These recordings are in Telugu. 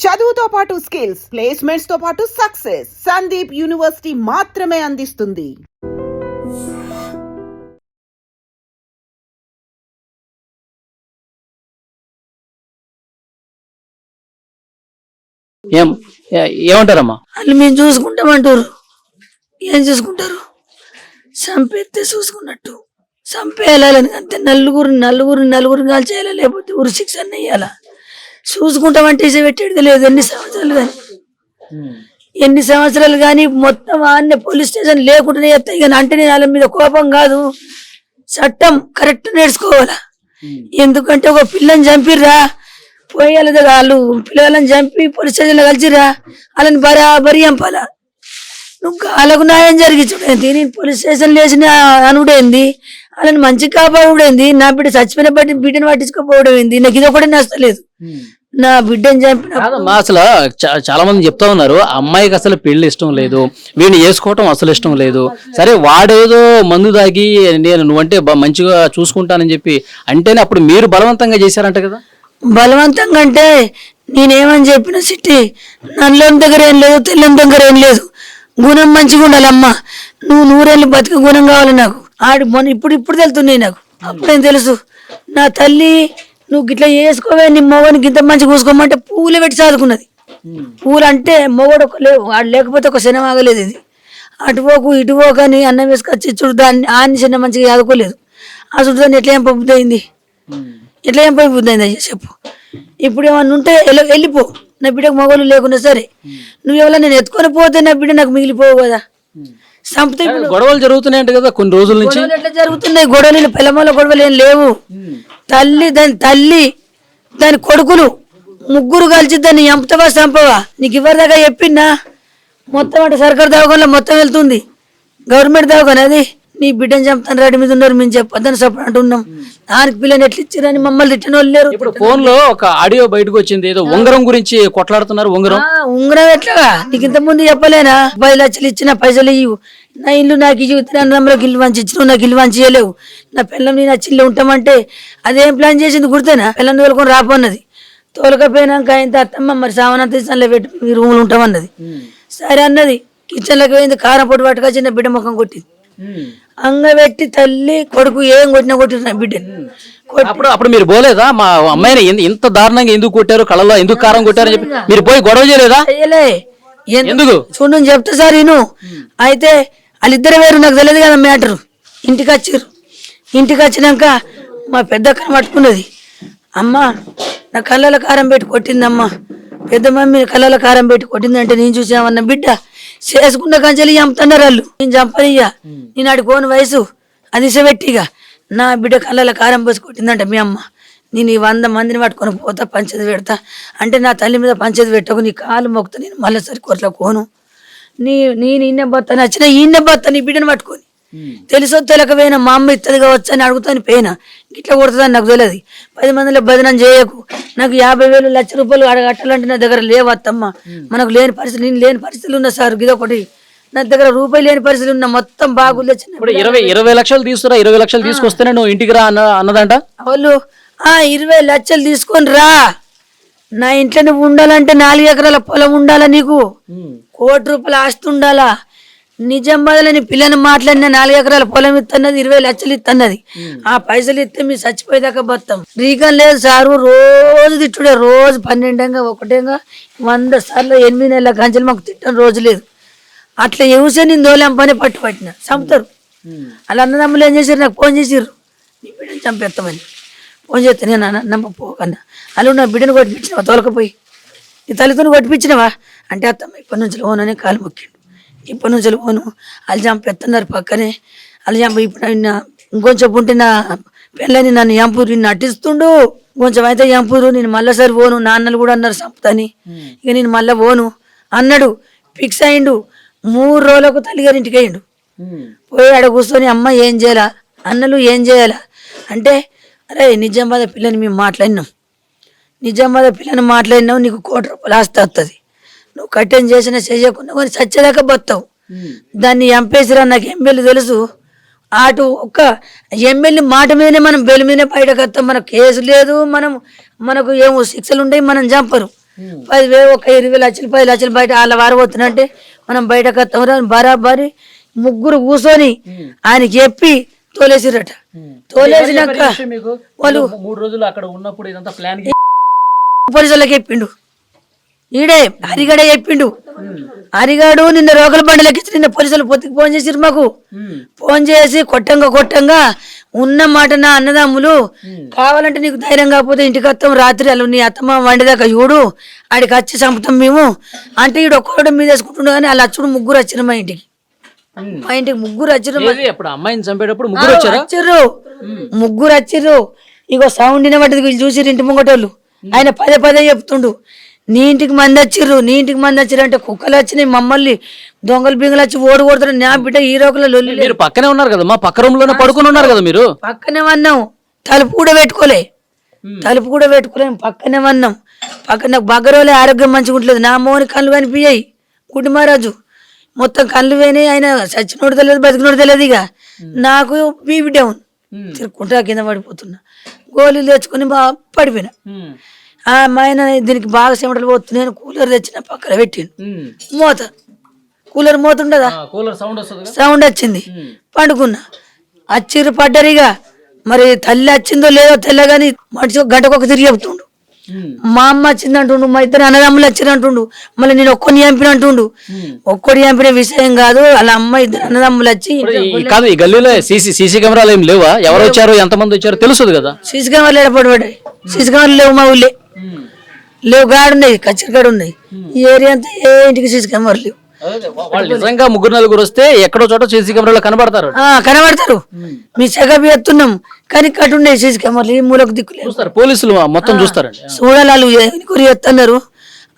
చదువుతో పాటు స్కిల్స్, ప్లేస్మెంట్స్ తో పాటు సక్సెస్ సందీప్ యూనివర్సిటీ మాత్రమే అందిస్తుంది. ఏమంటారమ్మా? వాళ్ళు మేము చూసుకుంటామంటారు. ఏం చూసుకుంటారు? చంపేస్తే చూసుకున్నట్టు చంపేయాలని అంతే. నలుగురు కాల్చేయాలి, లేకపోతే ఊరు శిక్ష వేయాలా. చూసుకుంటామంటే ఇసే పెట్టేది లేదు. ఎన్ని సంవత్సరాలు కానీ మొత్తం ఆన్నే పోలీస్ స్టేషన్ లేకుండానే ఎత్తాయి. కానీ అంటే నేను వాళ్ళ మీద కోపం కాదు, చట్టం కరెక్ట్ నేర్చుకోవాలా. ఎందుకంటే ఒక పిల్లని చంపిర్రా, పోయాలి వాళ్ళు పిల్లలను చంపి పోలీస్ స్టేషన్లో కలిసిరా, వాళ్ళని బరాబరి చంపాలా. నువ్వు వాళ్ళకు న్యాయం జరిగించుడేంది, నేను పోలీస్ స్టేషన్ లేచిన అనుడేంది, వాళ్ళని మంచి కాపాడుడేంది, నా బిడ్డ చచ్చిపోయిన బట్టి బిడ్డను పట్టించుకోపోవడం ఏంది. నాకు ఇది ఒకటే నచ్చలేదు. నా బిడ్డని చంపిన అసలు చాలా మంది చెప్తా ఉన్నారు, అమ్మాయికి అసలు పెళ్లి ఇష్టం లేదు, వీడిని వేసుకోవటం అసలు ఇష్టం లేదు. సరే వాడేదో మందు దాగి నువ్వంటే మంచిగా చూసుకుంటానని చెప్పి అంటేనే అప్పుడు మీరు బలవంతంగా చేశారంట కదా. బలవంతంగా అంటే నేనేమని చెప్పిన సిట్టి, నల్లని దగ్గర ఏం లేదు, తెల్లని దగ్గర ఏం లేదు, గుణం మంచిగా ఉండాలమ్మా. నువ్వు 100 ఏళ్ళు బతికి గుణం కావాలి నాకు. ఇప్పుడు తెలుతున్నాయి నాకు. అప్పుడేం తెలుసు నా తల్లి నువ్వు గిట్లా చేసుకోవే, నీ మొగనికి ఇంత మంచిగా చూసుకోమంటే పూలు పెట్టి చదువుకున్నది. పూలు అంటే మొగడు వాడు లేకపోతే ఒక శనం ఆగలేదు. ఇది అటుపోకు ఇటుపోకు అని అన్నం వేసుకొచ్చి చుడుదాన్ని ఆన్ని చిన్న మంచిగా చదువుకోలేదు. ఆ చుడుదాన్ని ఎట్లా ఏం బుద్ధి అయింది, ఎట్లా ఏం బుద్ధి అయింది అయ్యా చెప్పు. ఇప్పుడు ఏమన్నా ఉంటే వెళ్ళిపో, నా బిడ్డకు మొగలు లేకున్నా సరే. నువ్వు ఎవరైనా నేను ఎత్తుకొని పోతే నా బిడ్డ నాకు మిగిలిపోవు కదా. సంపద గొడవలు జరుగుతున్నాయంట కదా కొన్ని రోజుల నుంచి. ఎట్లా జరుగుతున్నాయి గొడవలు? పిల్లమ్మల గొడవలు ఏం లేవు. తల్లి దాని కొడుకులు ముగ్గురు కలిసి దాన్ని చంపుతావా చంపవా నీకు ఎవరిదాకా చెప్పిందా? మొత్తం అంటే సర్కారు దవాఖానలో మొత్తం వెళ్తుంది, గవర్నమెంట్ దవాఖాన. అది నీ బిడ్డను చంపుతాను రెడీ మీద ఉన్నారు, మేము చెప్పొద్దని సపోర్ట్ అంటున్నాం. దానికి పిల్లని ఎట్లా ఇచ్చారని మమ్మల్ని తిట్టిన వాళ్ళు లేరు. ఇప్పుడు ఫోన్ లో ఒక ఆడియో బయటకు వచ్చింది, ఏదో ఉంగరం గురించి కొట్లాడుతున్నారు. ఉంగరం ఎట్లా నీకు ఇంత ముందు చెప్పలేనా? 10 లక్షలు ఇచ్చిన పైసలు ఇవ్వు, నా ఇల్లు నాకు ఇచ్చినందులోకి ఇల్లు మంచి ఇచ్చినావు, నాకు ఇల్లు మంచి చేయలేవు, నా పిల్లం నేను చిల్లు ఉంటామంటే అదేం ప్లాన్ చేసింది గుర్తేనా? పిల్లని తోలుకొని రాపన్నది. తోలకపోయినాక ఆయన అత్తమ్మ మరి సామానంత ఇస్తానులే పెట్టి మీ రూములు ఉంటామన్నది. సరే అన్నది. కిచెన్లోకి పోయింది, కారం పొట్టు పట్టుకొచ్చి నా బిడ్డ ముఖం కొట్టింది. అంగబెట్టి తల్లి కొడుకు ఏం కొట్టినా కొట్టిన బిడ్డని. అప్పుడు మీరు పోలేదా? మా అమ్మాయిని ఇంత దారుణంగా ఎందుకు కొట్టారు, కళ్ళలో ఎందుకు కారం కొట్టారని చెప్పి మీరు పోయి గొడవ చేయలేదా? ఎందుకు చూడు చెప్తా సార్ నేను. అయితే వాళ్ళిద్దరు వేరు, నాకు తెలియదు కదా మ్యాటరు. ఇంటికి వచ్చినాక మా పెద్దక్కని పట్టుకున్నది. అమ్మ నా కళ్ళల కారం పెట్టి కొట్టిందమ్మా, పెద్ద మమ్మీ కళ్ళల కారం పెట్టి కొట్టిందంటే నేను చూసామన్న బిడ్డ చేసుకున్న కంచెలు చంపుతున్నారు వాళ్ళు. నేను చంపనియ్యా, నేను ఆడి కోని వయసు అది ఇసబెట్టిగా నా బిడ్డ కళ్ళల కారం పోసి కొట్టిందంట మీ అమ్మ. నేను ఈ 100 మందిని పట్టుకొని పోతా, పంచది పెడతా అంటే నా తల్లి మీద పంచది పెట్టకు, నీ కాలు మొక్కుతా, నేను మళ్ళీ సరి కొట్ల కోను. నేను ఈయన బత్తా నచ్చిన ఈయన బత్తా నీ బిడ్డను పట్టుకొని. తెలుసో తెలకపోయినా మా అమ్మ ఇస్తుంది కావచ్చు అని అడుగుతాను పోయినా, ఇట్లా కొడుతుందని నాకు తెలియదు. 10 మందిలో బదనం చేయకు. నాకు 50,000 లక్ష రూపాయలు అడగట్టాలంటే నా దగ్గర లేవత్తమ్మ. మనకు లేని పరిస్థితి, నేను లేని పరిస్థితులు ఉన్నా సార్. ఇదొకటి నా దగ్గర రూపాయి లేని పరిస్థితులు ఉన్నా, మొత్తం బాగులే. 20 లక్షలు తీసుకురా, 20 లక్షలు తీసుకొస్తేనే నువ్వు ఇంటికి రా అన్నదంట వాళ్ళు. 20 లక్షలు తీసుకొని రా, నా ఇంట్లో నువ్వు ఉండాలంటే 4 ఎకరాల పొలం ఉండాలా, నీకు 1 కోటి రూపాయల ఆస్తి ఉండాలా. నిజం బదులని పిల్లని మాట్లాడిన 4 ఎకరాల పొలం ఇస్తున్నది, 20 లక్షలు ఇస్తున్నది. ఆ పైసలు ఇస్తే మీరు చచ్చిపోయేదాకా బతాం. రీకం లేదు సారు, రోజు తిట్టుడే, రోజు 12 ఒకటేగా 100 సార్లు 8 నెలల కంచెలు మాకు తిట్టని రోజు లేదు. అట్లా ఎవసే నేను దోలేం పని పట్టిన చంపుతారు. వాళ్ళ అన్నదమ్ములు ఏం చేశారు, నాకు ఫోన్ చేసిర్రు, నీ బిడ్డను చంపేస్తామని. ఫోన్ చేస్తే నేను నమ్మపోకన్నా వాళ్ళు నా బిడ్డను కొట్టిపించినవా, తోలకపోయి నీ తల్లితో కొట్టిపించినవా అంటే అత్తమ్మ ఇప్పటి నుంచి లోనని కాలు మొక్కిండు, ఇప్పటి నుంచి పోను, వాళ్ళు చంపేస్తున్నారు పక్కనే. వాళ్ళు చంప ఇప్పుడు ఇంకొంచెం ఉంటే నా పిల్లని నన్ను చంపురు, నిన్ను నటిస్తుండు, కొంచెం అయితే చంపురు, నేను మళ్ళీ సరి పోను. నాన్నలు కూడా అన్నారు చంపుతాని, ఇక నేను మళ్ళీ పోను అన్నాడు. ఫిక్స్ అయిండు. 3 రోజులకు తల్లిగారింటికి అయ్యిండు. పోయి ఆడ కూర్చొని అమ్మ ఏం చేయాలా, అన్నలు ఏం చేయాలా అంటే, అరే నిజామాబాద్ పిల్లని మేము మాట్లాడినాం, నిజామాబాద్ పిల్లని మాట్లాడినావు, నీకు 1 కోటి రూపాయలు ఆస్తి వస్తుంది, నువ్వు కట్టెన్ చేసినా చేయకుండా కానీ చచ్చేదాకా బతావు. దాన్ని చంపేసిరా, నాకు ఎమ్మెల్యే తెలుసు. అటు ఒక్క ఎమ్మెల్యే మాట మీదనే మనం బెల్ మీద బయటకు వస్తాం. మనకు కేసు లేదు, మనకు ఏమో శిక్షలు ఉంటాయి, మనం చంపరు. 10,000 ఒక 20 లక్షలు 10 లక్షలు బయట వాళ్ళ వారు పోతున్నట్టే మనం బయటకు వస్తాం బరాబరి ముగ్గురు కూర్చొని ఆయనకి చెప్పి తోలేసిరట. తోలేసినాక వాళ్ళు 3 రోజులు అక్కడ ఉన్నప్పుడు ఇదంతా ప్లాన్ పోలీసులకు చెప్పిండు. ఈడే హరిగాడే చెప్పిండు. హరిగాడు నిన్న రోకల బండిలోకి నిన్న పోలీసులు పొత్తికి ఫోన్ చేసిరు మాకు. ఫోన్ చేసి కొట్టంగా ఉన్న మాట నా అన్నదమ్ములు కావాలంటే నీకు ధైర్యం కాకపోతే ఇంటికి వస్తాం రాత్రి అలా నీ అత్తమ్మ వండిదాకా చూడు ఆడికి వచ్చి చంపుతాం మేము అంటే ఈడు ఒక్కడు మీద వేసుకుంటుండే కానీ వాళ్ళ అచ్చుడు ముగ్గురు వచ్చిన మా ఇంటికి ముగ్గురు అప్పుడు అమ్మాయిని చంపేటప్పుడు ముగ్గురు వచ్చిర్రు. ముగ్గురు వచ్చిర్రు. ఇగో సౌండ్ వినబడ్డది వీళ్ళు చూసిర్రు ఇంటి ముంగటోళ్ళు. ఆయన పదే చెప్తుండు నీ ఇంటికి మంది వచ్చిర్రు అంటే కుక్కలు వచ్చినాయి మమ్మల్ని దొంగలు బింగలు వచ్చి ఓడి కొడతారు నా బిడ్డ ఈ రోగుల లొల్లి. మీరు పక్కనే ఉన్నారు కదా మా పక్క రూమ్ లోనే పడుకుని ఉన్నారు కదా మీరు. పక్కనే వన్నాం తలుపు కూడా పెట్టుకోలేం పక్కనే వన్నాం. పక్కన నాకు బగ్గరోలే ఆరోగ్యం మంచిగా ఉంటుంది. నా మోని కళ్ళు కనిపించాయి గుడ్డి మహారాజు మొత్తం కళ్ళు పోయినాయి. ఆయన చచ్చినోడు తెలియదు బతికినోడు తెలియదు. ఇక నాకు బీపీ డౌన్ తిరుక్కుంటా కింద పడిపోతున్నా. గోళీలు తెచ్చుకుని బాగా పడిపోయినా. మా ఆయన దీనికి బాగా చెమటలు పోతున్నాయి. కూలర్ తెచ్చిన పక్కన పెట్టిండు. మూత కూలర్ మూత ఉండదా సౌండ్ వచ్చింది. పండుకున్నా వచ్చిర్రు పడ్డరిగా మరి తల్లి వచ్చిందో లేదో తెల్లగాని మనిషి గంటకొక తిరిగి చెప్తుండు. మా అమ్మ వచ్చింది అంటుండు మా ఇద్దరు అన్నదమ్ములు వచ్చింది అంటుండు. మళ్ళీ నేను ఒక్కడిని చంపిన అంటుండు. ఒక్కడి చంపిన విషయం కాదు వాళ్ళ అమ్మ ఇద్దరు అన్నదమ్ములు వచ్చి కాదు ఈ గల్లీలో సీసీ కెమెరాలు ఏం లేవా? ఎవరు వచ్చారు ఎంతమంది వచ్చారు తెలుసు కదా. సీసీ కెమెరాలు ఏడపడి సీసీ కెమెరాలు లేవు మా ఊళ్ళే లేవు. గాడు ఉన్నాయి కచ్చరిగాడు ఉన్నాయి. ఈ ఏరియా అంతా ఏ ఇంటికి సీసీ కెమెరాలు లేవు. వాళ్ళు నిజంగా 3-4 వస్తే ఎక్కడో చోట సీసీ కెమెరాలో కనబడతారు. మీ చెగబి ఎత్తున్నాం కానీ కట్టుండే సీసీ కెమెరాలు ఈ మూలకు దిక్కులేదు. పోలీసులు మొత్తం చూస్తారండి. చూడాలి వాళ్ళు గురి ఎత్తన్నారు.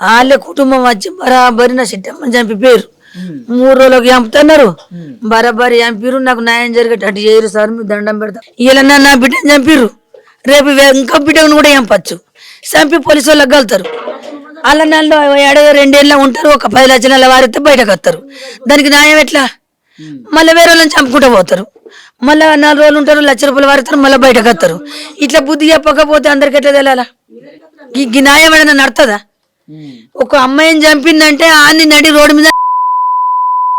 వాళ్ళే కుటుంబం వచ్చి బరాబరి నా సిట్టమ్మని చంపి పేరు 3 రోజులకు చంపుతున్నారు. బరాబరి చంపిరు. నాకు న్యాయం జరిగేటట్టు చేయరు సార్ మీరు దండం పెడతా. ఇలా నా బిడ్డని చంపిర్రు రేపు ఇంకో బిడ్డను కూడా చంపచ్చు. చంపి పోలీసు వాళ్ళకి కలుతారు. వాళ్ళ నెలలో 2 ఉంటారు. ఒక 10 లక్షల వారితే బయటకు వస్తారు. దానికి న్యాయం ఎట్లా? మళ్ళీ వేరే వాళ్ళని చంపుకుంటూ పోతారు. మళ్ళీ 4 రోజులు ఉంటారు. ₹1,00,000 వారిస్తారు. మళ్ళీ బయటకు వస్తారు. ఇట్లా బుద్ధి చెప్పకపోతే అందరికి ఎట్లా తెలియాలా? ఈ న్యాయం ఏమైనా నడుతుందా? ఒక అమ్మాయిని చంపిందంటే ఆన్ని నడి రోడ్డు మీద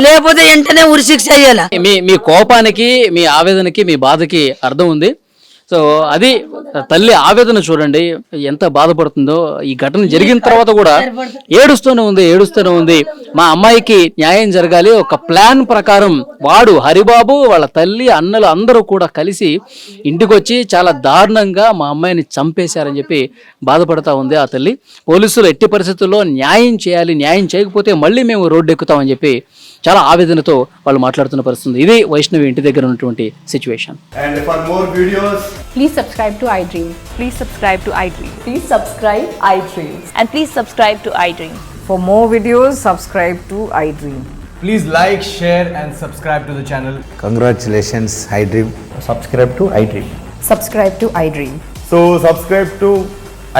లేకపోతే వెంటనే ఉరి శిక్ష అయ్యాలా. మీ కోపానికి మీ ఆవేదనకి మీ బాధకి అర్థం ఉంది. సో అది తల్లి ఆవేదన చూడండి ఎంత బాధపడుతుందో. ఈ ఘటన జరిగిన తర్వాత కూడా ఏడుస్తూనే ఉంది. మా అమ్మాయికి న్యాయం జరగాలి. ఒక ప్లాన్ ప్రకారం వాడు హరిబాబు వాళ్ళ తల్లి అన్నలు అందరూ కూడా కలిసి ఇంటికి వచ్చి చాలా దారుణంగా మా అమ్మాయిని చంపేశారని చెప్పి బాధపడతా ఉంది ఆ తల్లి. పోలీసులు ఎట్టి పరిస్థితుల్లో న్యాయం చేయాలి, న్యాయం చేయకపోతే మళ్ళీ మేము రోడ్డు ఎక్కుతామని చెప్పి చాలా ఆవేదనతో వాళ్ళు మాట్లాడుతున్న పరిస్థితి. ఇది వైష్ణవి ఇంటి దగ్గర ఉన్నటువంటి situation. And for more videos, please subscribe to iDream. Please subscribe to iDream. Please subscribe iDream. And please subscribe to iDream. For more videos, subscribe to iDream. please like, share and subscribe to the channel. Congratulations, iDream. Subscribe to iDream. Subscribe to iDream. So subscribe to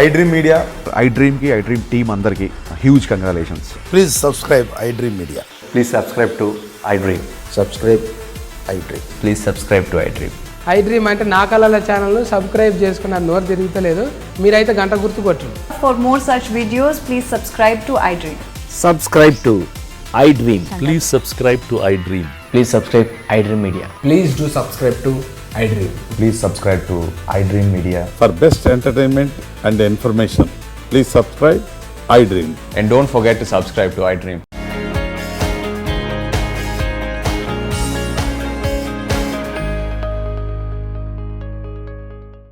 iDream Media. iDream ki iDream team andarki huge congratulations. Please subscribe iDream Media. Please subscribe to iDream. Subscribe iDream. Please subscribe to iDream. iDream అంటే నా కళల ఛానల్ సబ్స్క్రైబ్ చేసుకున్న నోరు తిరుగుతలేదు. మీరైతే గంట గుర్తు కొట్టండి. For more such videos, please subscribe to iDream. Subscribe to iDream. Please subscribe to iDream. Please subscribe iDream Media. Please do subscribe to iDream. Please subscribe to iDream Media. For best entertainment and information, please subscribe iDream. And don't forget to subscribe to iDream.